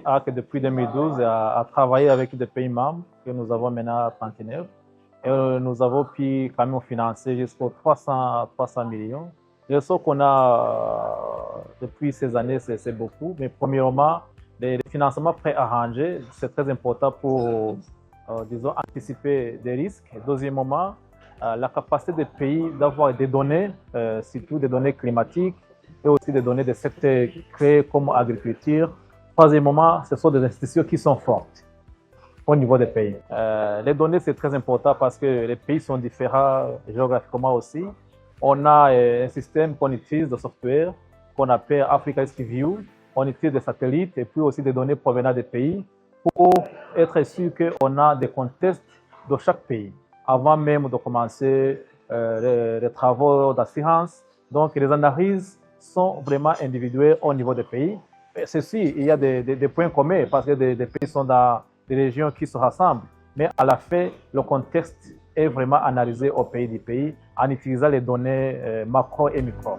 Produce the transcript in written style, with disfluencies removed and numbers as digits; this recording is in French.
ARC, depuis 2012, a travaillé avec des pays membres que nous avons maintenant partenaires. Et nous avons pu quand même financer jusqu'aux 300 millions. Le saut qu'on a depuis ces années, c'est beaucoup. Mais premièrement, les financements préarrangés, c'est très important pour, disons, anticiper des risques. Et deuxièmement, la capacité des pays d'avoir des données, surtout des données climatiques, et aussi des données des secteurs clés comme agriculture. Troisièmement, ce sont des institutions qui sont fortes au niveau des pays. Les données, c'est très important parce que les pays sont différents géographiquement aussi. On a un système qu'on utilise de software qu'on appelle Africa Risk View. On utilise des satellites et puis aussi des données provenant des pays pour être sûr qu'on a des contextes de chaque pays avant même de commencer les travaux d'assurance. Donc, les analyses sont vraiment individuelles au niveau des pays. Ceci, il y a des points communs parce que des pays sont dans des régions qui se rassemblent. Mais à la fin, le contexte est vraiment analysé au pays du pays en utilisant les données macro et micro.